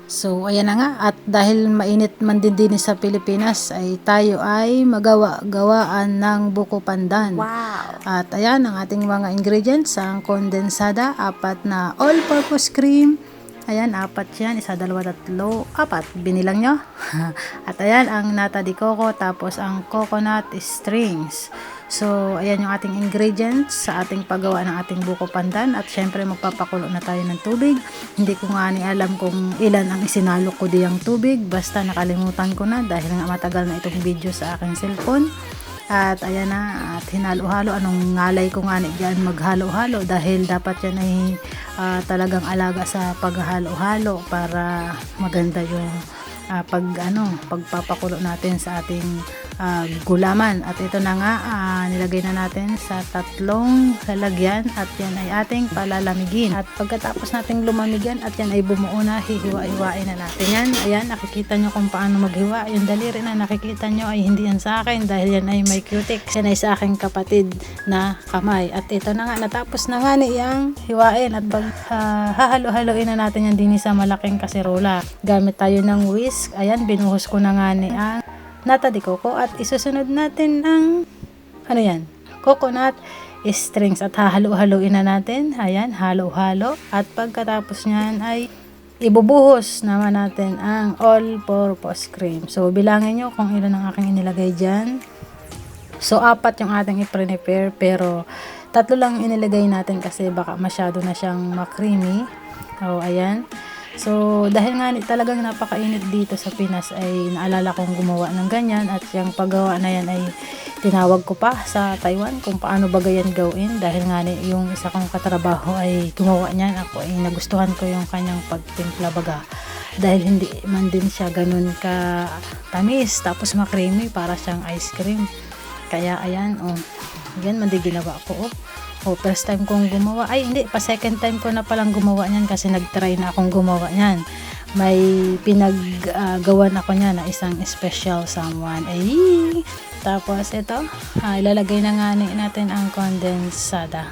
So, ayan na nga. At dahil mainit man din sa Pilipinas, ay tayo ay gawaan ng buko pandan. Wow! At ayan ang ating mga ingredients. Ang kondensada, 4 na all-purpose cream. Ayan, 4 yan. 1, 2, 3, 4. Binilang nyo. At ayan, ang nata de coco. Tapos ang coconut strings. So, ayan yung ating ingredients sa ating paggawa ng ating buko pandan. At syempre, magpapakulo na tayo ng tubig. Hindi ko nga ni alam kung ilan ang isinalok ko diyang tubig. Basta nakalimutan ko na dahil nga matagal na itong video sa aking cellphone. At ayan na, at hinalo-halo. Anong ngalay ko nga ni dyan maghalo-halo dahil dapat yan ay talagang alaga sa paghalo-halo para maganda yung pagpapakulo natin sa ating gulaman. At ito na nga, nilagay na natin sa 3 lalagyan at yan ay ating palalamigin. At pagkatapos nating lumamigyan at yan ay bumuo na, hihiwa-hiwain na natin yan. Ayan, nakikita nyo kung paano maghiwa. Yung daliri na nakikita nyo ay hindi yan sa akin dahil yan ay may cutex. Yan ay sa aking kapatid na kamay. At ito na nga, natapos na nga niyang hiwain at hahalo-haloin na natin yan din sa malaking kaserola. Gamit tayo ng whisk. Ayan, binuhos ko na nga ni ang nata de coco at isusunod natin ang coconut strings at hahalo-haloin na natin. Ayan, halo-halo at pagkatapos nyan ay ibubuhos naman natin ang all-purpose cream. So, bilangin nyo kung ilan ang aking inilagay dyan. So, 4 yung ating i-prepare pero 3 lang inilagay natin kasi baka masyado na siyang ma-creamy. O, ayan. So, dahil nga talagang napakainit dito sa Pinas ay naalala kong gumawa ng ganyan at yung paggawa na yan ay tinawag ko pa sa Taiwan kung paano ba ganyan gawin dahil nga yung isa kong katrabaho ay gumawa niyan. Ako ay nagustuhan ko yung kanyang pagtimpla baga dahil hindi man din siya ganun ka tamis tapos ma-creamy para siyang ice cream. Kaya ayan, yan man din ginawa ko. First time kong gumawa. Ay, hindi. Second time ko na palang gumawa niyan kasi nag-try na akong gumawa niyan. May pinaggawan ako niyan na isang special someone. Ay, tapos ito, ilalagay na nga natin ang kondensada.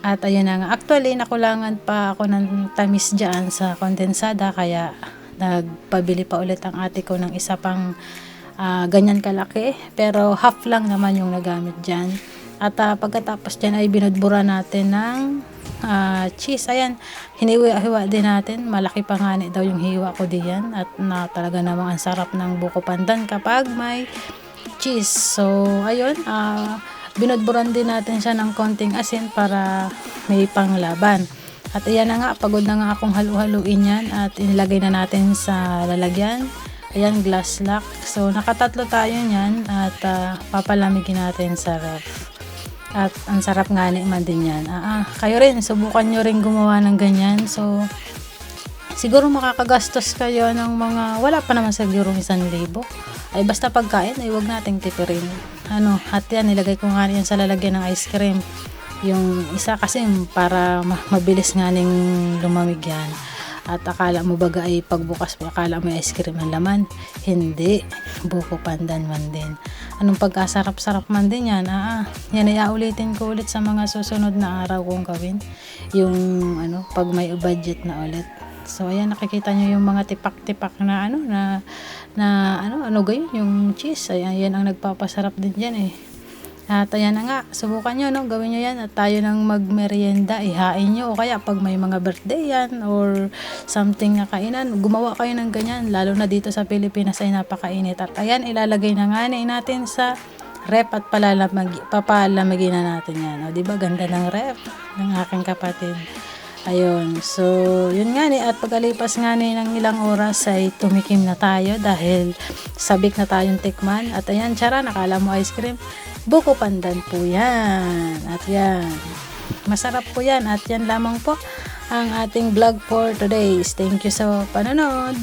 At ayun na nga. Actually, nakulangan pa ako ng tamis dyan sa kondensada kaya nagpabili pa ulit ang ate ko ng isa pang ganyan kalaki. Pero half lang naman yung nagamit dyan. At pagkatapos dyan ay binudbura natin ng cheese. Ayan, hiniwa-hiwa din natin. Malaki pa nga daw yung hiwa ko diyan. At talaga namang ang sarap ng buko pandan kapag may cheese. So, ayun, binudburan din natin siya ng konting asin para may panglaban. At ayan na nga, pagod na nga akong halu-haluin yan at inilagay na natin sa lalagyan. Ayan, glass lock. So, nakatatlo tayo niyan at papalamigin natin sa ref. At ang sarap nga man din yan. Kayo rin, subukan nyo rin gumawa ng ganyan. So, siguro makakagastos kayo ng mga, wala pa naman siguro 1,000. Ay basta pagkain, ay huwag nating tipirin. At yan, nilagay ko nga yan sa lalagyan ng ice cream. Yung isa kasi para mabilis nga ning lumamig yan. At akala mo baga ay pagbukas mo, akala mo ice cream ang laman. Hindi. Buko pandan man din. Anong pagkasarap-sarap man din yan. Yan ay ulitin ko ulit sa mga susunod na araw kong gawin. Yung pag may budget na ulit. So ayan, nakikita nyo yung mga tipak-tipak na gayon, yung cheese. Ayan, yan ang nagpapasarap din dyan eh. At ayan na nga, subukan nyo, gawin nyo yan at tayo nang magmerienda, ihain nyo o kaya pag may mga birthday yan or something na kainan, gumawa kayo ng ganyan, lalo na dito sa Pilipinas ay napakainit. At ayan, ilalagay na nga natin sa ref at papalamigin na natin yan. Diba, ganda ng ref ng aking kapatid. Ayun, so yun nga at pagkalipas nga ng ilang oras ay tumikim na tayo dahil sabik na tayong tikman. At ayan, tsara, nakala mo ice cream. Buko pandan po yan. At yan, masarap po yan. At yan lamang po ang ating vlog for today. Thank you sa panonood.